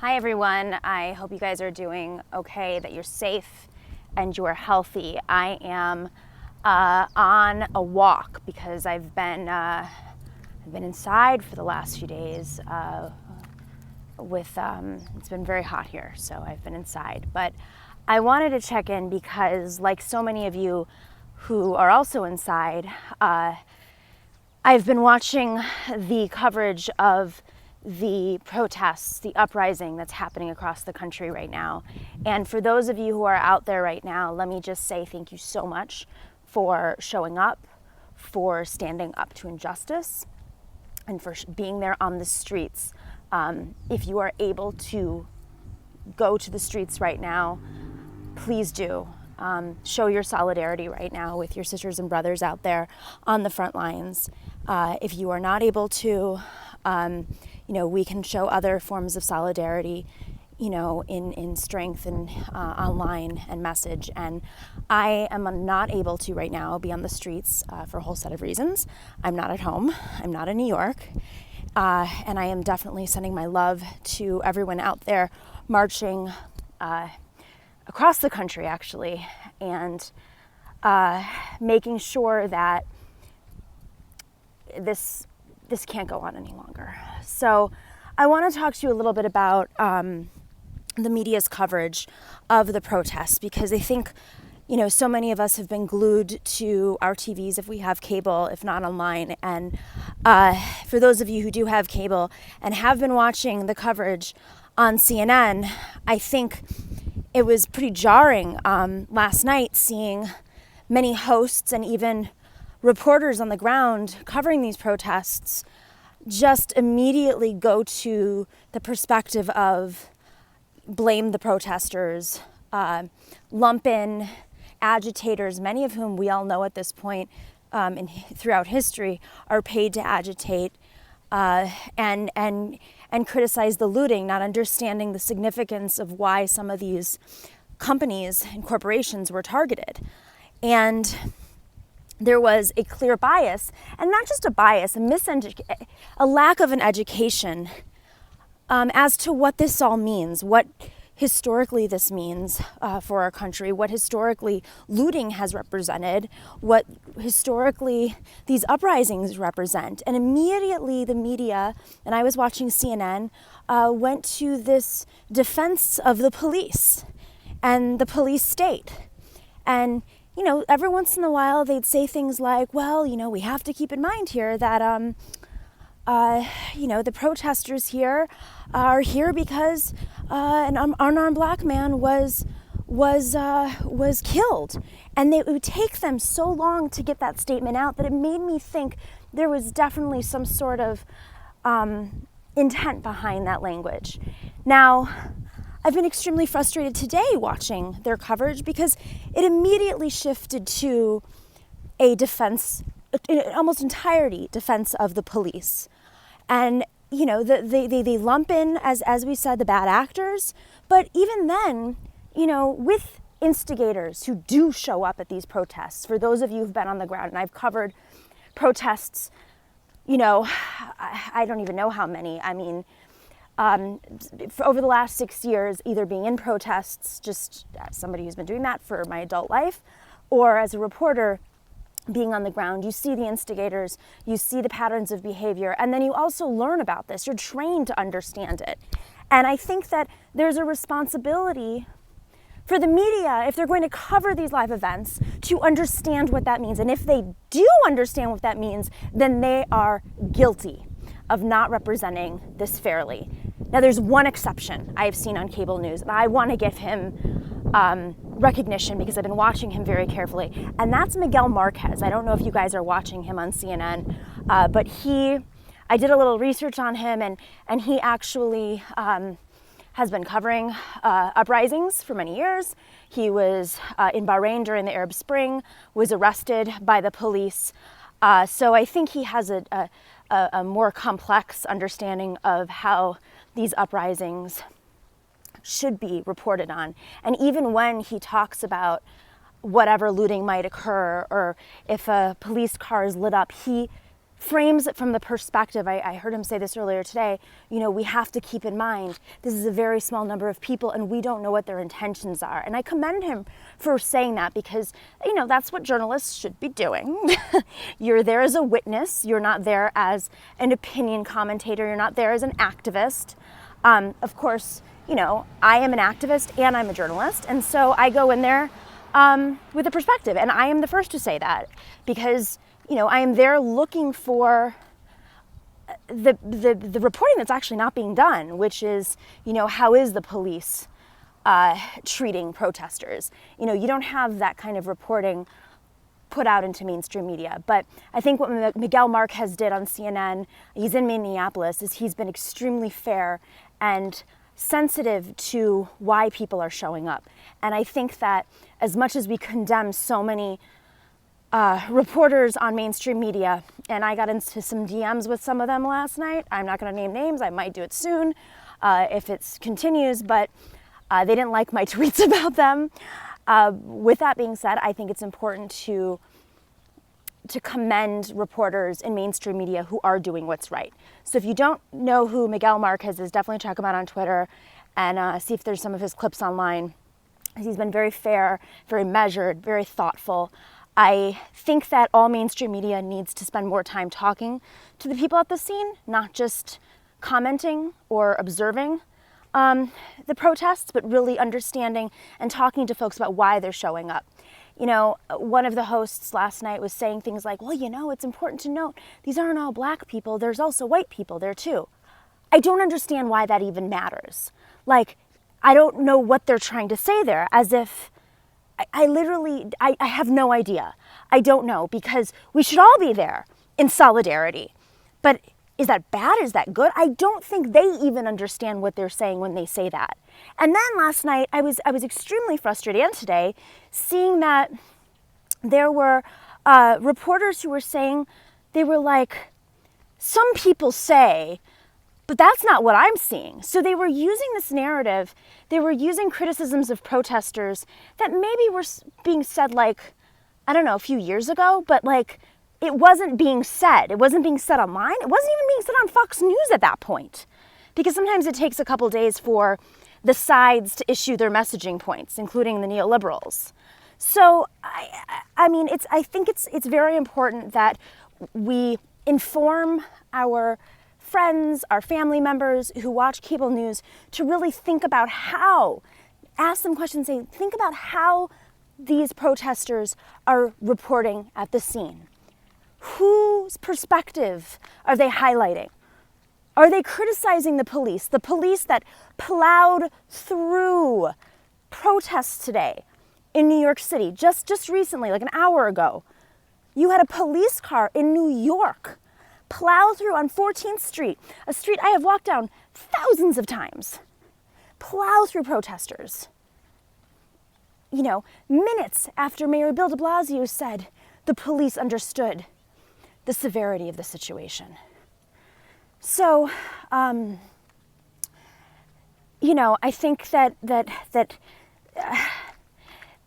Hi everyone, I hope you guys are doing okay, that you're safe and you're healthy. I am on a walk because I've been inside for the last few days it's been very hot here, so I've been inside. But I wanted to check in because, like so many of you who are also inside, I've been watching the coverage of the protests, the uprising that's happening across the country right now. And for those of you who are out there right now, let me just say thank you so much for showing up, for standing up to injustice, and for being there on the streets. If you are able to go to the streets right now, please do. Show your solidarity right now with your sisters and brothers out there on the front lines. If you are not able to, we can show other forms of solidarity, in strength and online and message. And I am not able to right now be on the streets for a whole set of reasons. I'm not at home. I'm not in New York. And I am definitely sending my love to everyone out there marching across the country, actually, and making sure that this can't go on any longer. So I want to talk to you a little bit about the media's coverage of the protests, because I think, so many of us have been glued to our TVs if we have cable, if not online. And for those of you who do have cable and have been watching the coverage on CNN, I think it was pretty jarring last night seeing many hosts and even reporters on the ground covering these protests just immediately go to the perspective of blame the protesters, lump in agitators, many of whom we all know at this point throughout history are paid to agitate, and criticize the looting, not understanding the significance of why some of these companies and corporations were targeted. And there was a clear bias, and not just a bias, a lack of an education as to what this all means, what historically this means for our country, what historically looting has represented, what historically these uprisings represent. And immediately the media, and I was watching CNN, went to this defense of the police and the police state. And every once in a while they'd say things like, well, we have to keep in mind here that, the protesters here are here because an unarmed black man was killed. And it would take them so long to get that statement out that it made me think there was definitely some sort of intent behind that language. Now, I've been extremely frustrated today watching their coverage because it immediately shifted to a defense, almost entirety defense of the police. And, they lump in, as we said, the bad actors. But even then, with instigators who do show up at these protests, for those of you who've been on the ground, and I've covered protests, I don't even know how many. I mean, over the last 6 years, either being in protests, just as somebody who's been doing that for my adult life, or as a reporter being on the ground, you see the instigators, you see the patterns of behavior, and then you also learn about this. You're trained to understand it. And I think that there's a responsibility for the media, if they're going to cover these live events, to understand what that means. And if they do understand what that means, then they are guilty of not representing this fairly. Now, there's one exception I've seen on cable news, and I want to give him recognition because I've been watching him very carefully, and that's Miguel Marquez. I don't know if you guys are watching him on CNN, but I did a little research on him, and he actually has been covering uprisings for many years. He was in Bahrain during the Arab Spring, was arrested by the police. So I think he has a more complex understanding of how these uprisings should be reported on. And even when he talks about whatever looting might occur, or if a police car is lit up, he frames it from the perspective, I heard him say this earlier today, we have to keep in mind this is a very small number of people and we don't know what their intentions are. And I commend him for saying that because, that's what journalists should be doing. You're there as a witness. You're not there as an opinion commentator. You're not there as an activist. Of course, I am an activist and I'm a journalist. And so I go in there with a perspective. And I am the first to say that because I am there looking for the reporting that's actually not being done, which is, how is the police treating protesters? You don't have that kind of reporting put out into mainstream media. But I think what Miguel Marquez did on CNN, he's in Minneapolis, is he's been extremely fair and sensitive to why people are showing up. And I think that as much as we condemn so many reporters on mainstream media, and I got into some DMs with some of them last night. I'm not going to name names. I might do it soon if it continues, but they didn't like my tweets about them. With that being said, I think it's important to commend reporters in mainstream media who are doing what's right. So if you don't know who Miguel Marquez is, definitely check him out on Twitter and see if there's some of his clips online. He's been very fair, very measured, very thoughtful. I think that all mainstream media needs to spend more time talking to the people at the scene, not just commenting or observing the protests, but really understanding and talking to folks about why they're showing up. One of the hosts last night was saying things like, well, it's important to note these aren't all black people. There's also white people there too. I don't understand why that even matters. I don't know what they're trying to say there, as if I have no idea. I don't know, because we should all be there in solidarity. But is that bad? Is that good? I don't think they even understand what they're saying when they say that. And then last night, I was extremely frustrated, and today, seeing that there were reporters who were saying, they were like, some people say, but that's not what I'm seeing. So they were using this narrative, they were using criticisms of protesters that maybe were being said a few years ago, but it wasn't being said. It wasn't being said online. It wasn't even being said on Fox News at that point. Because sometimes it takes a couple days for the sides to issue their messaging points, including the neoliberals. So, I think it's very important that we inform our friends, our family members who watch cable news to really think about ask them questions, think about how these protesters are reporting at the scene. Whose perspective are they highlighting? Are they criticizing the police that plowed through protests today in New York City? Just recently, an hour ago, you had a police car in New York plow through on 14th Street, a street I have walked down thousands of times, plow through protesters. Minutes after Mayor Bill de Blasio said the police understood the severity of the situation. So, I think that the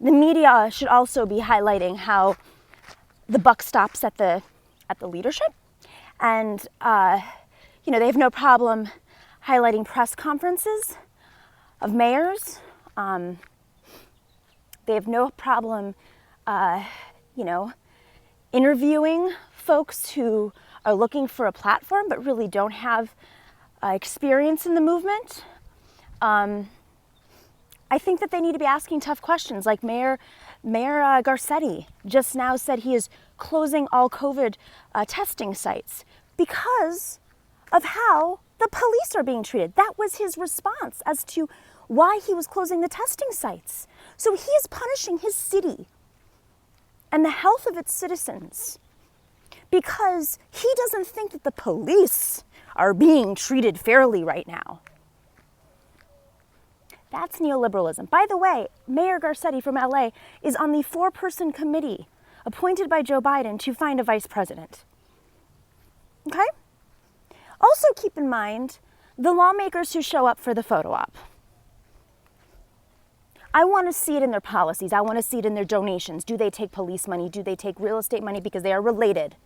media should also be highlighting how the buck stops at the leadership. And, they have no problem highlighting press conferences of mayors. They have no problem, interviewing folks who are looking for a platform but really don't have experience in the movement. I think that they need to be asking tough questions, like Mayor Garcetti just now said he is closing all COVID testing sites because of how the police are being treated. That was his response as to why he was closing the testing sites. So he is punishing his city and the health of its citizens because he doesn't think that the police are being treated fairly right now. That's neoliberalism. By the way, Mayor Garcetti from LA is on the 4-person committee appointed by Joe Biden to find a vice president. Okay? Also keep in mind the lawmakers who show up for the photo op. I want to see it in their policies. I want to see it in their donations. Do they take police money? Do they take real estate money? Because they are related.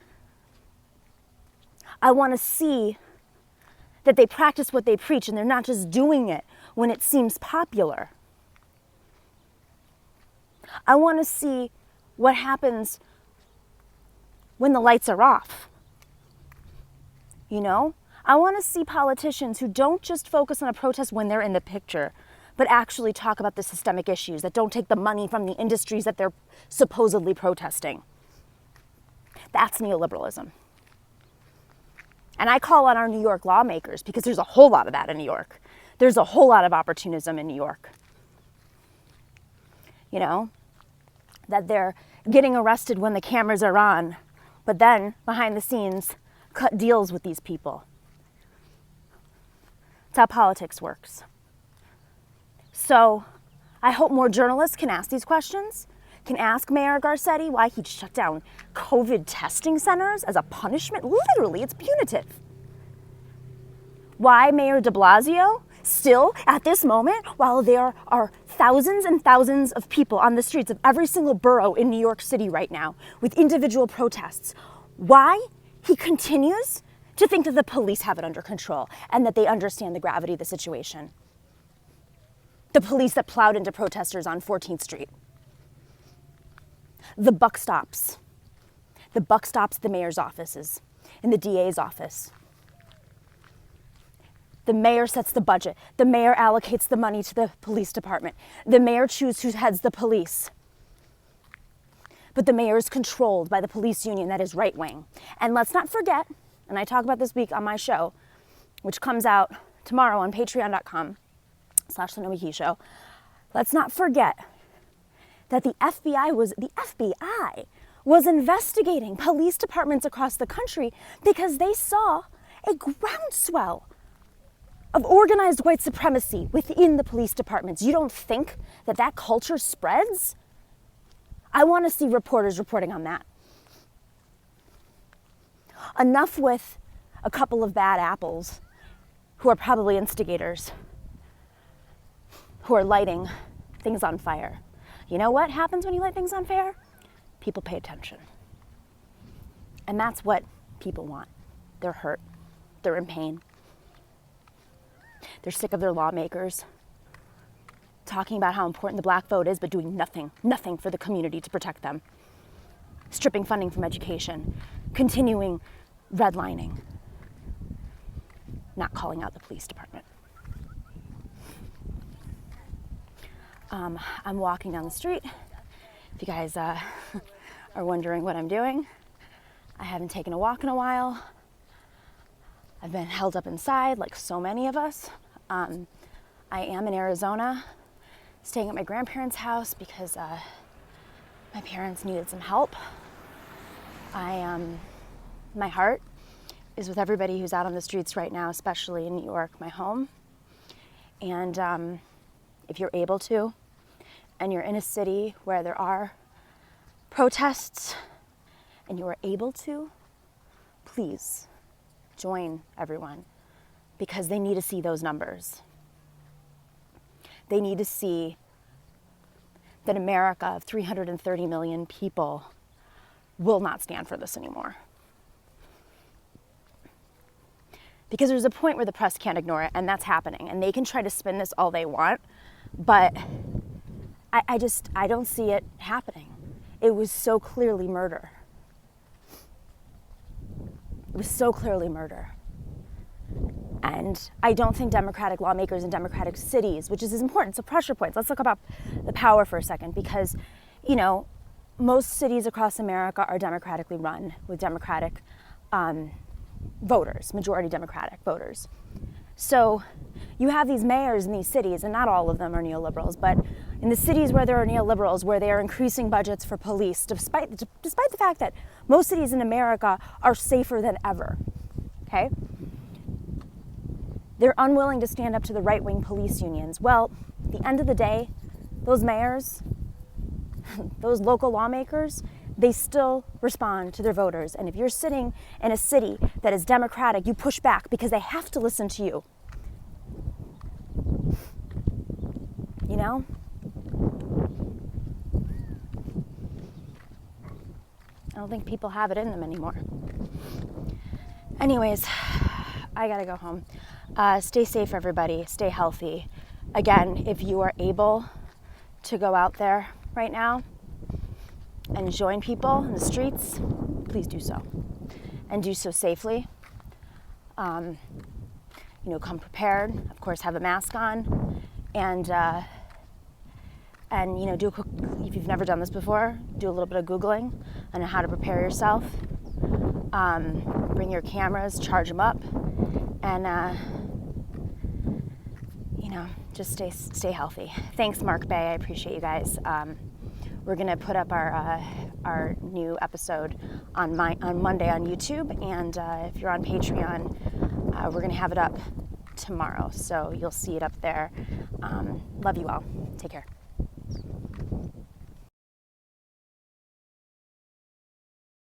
I want to see that they practice what they preach and they're not just doing it when it seems popular. I want to see what happens when the lights are off. You know? I want to see politicians who don't just focus on a protest when they're in the picture, but actually talk about the systemic issues, that don't take the money from the industries that they're supposedly protesting. That's neoliberalism. And I call on our New York lawmakers because there's a whole lot of that in New York. There's a whole lot of opportunism in New York. You know, that they're getting arrested when the cameras are on, but then behind the scenes cut deals with these people. That's how politics works. So I hope more journalists can ask these questions, can ask Mayor Garcetti why he shut down COVID testing centers as a punishment. Literally, it's punitive. Why Mayor de Blasio, still at this moment, while there are thousands and thousands of people on the streets of every single borough in New York City right now with individual protests, why he continues to think that the police have it under control and that they understand the gravity of the situation. The police that plowed into protesters on 14th Street. The buck stops. The buck stops at the mayor's offices, in the DA's office. The mayor sets the budget. The mayor allocates the money to the police department. The mayor chooses who heads the police. But the mayor is controlled by the police union that is right wing. And let's not forget, and I talk about this week on my show, which comes out tomorrow on patreon.com/the Nomiki show. Let's not forget that the FBI was investigating police departments across the country because they saw a groundswell of organized white supremacy within the police departments. You don't think that that culture spreads? I want to see reporters reporting on that. Enough with a couple of bad apples who are probably instigators, who are lighting things on fire. You know what happens when you light things on fire? People pay attention. And that's what people want. They're hurt. They're in pain. They're sick of their lawmakers talking about how important the black vote is, but doing nothing for the community to protect them. Stripping funding from education, continuing redlining, not calling out the police department. I'm walking down the street. If you guys are wondering what I'm doing, I haven't taken a walk in a while. I've been held up inside like so many of us. I am in Arizona, staying at my grandparents' house because my parents needed some help. My heart is with everybody who's out on the streets right now, especially in New York, my home. And if you're able to, and you're in a city where there are protests, and you are able to, please join everyone, because they need to see those numbers. They need to see that America of 330 million people will not stand for this anymore. Because there's a point where the press can't ignore it, and that's happening. And they can try to spin this all they want, but I don't see it happening. It was so clearly murder. It was so clearly murder. And I don't think Democratic lawmakers in Democratic cities, which is important, so pressure points. Let's look about the power for a second, because, you know, most cities across America are democratically run with Democratic voters, majority Democratic voters. So you have these mayors in these cities, and not all of them are neoliberals, but in the cities where there are neoliberals, where they are increasing budgets for police, despite the fact that most cities in America are safer than ever, okay? They're unwilling to stand up to the right-wing police unions. Well, at the end of the day, those mayors, those local lawmakers, they still respond to their voters. And if you're sitting in a city that is Democratic, you push back because they have to listen to you. You know? I don't think people have it in them anymore. Anyways, I gotta go home. Stay safe, everybody. Stay healthy. Again, if you are able to go out there right now and join people in the streets, please do so. And do so safely. Come prepared. Of course, have a mask on. And do a quick, if you've never done this before, do a little bit of Googling on how to prepare yourself. Bring your cameras, charge them up, and just stay healthy. Thanks, Mark Bay. I appreciate you guys. We're gonna put up our new episode on Monday on YouTube, and if you're on Patreon, we're gonna have it up tomorrow, so you'll see it up there. Love you all. Take care.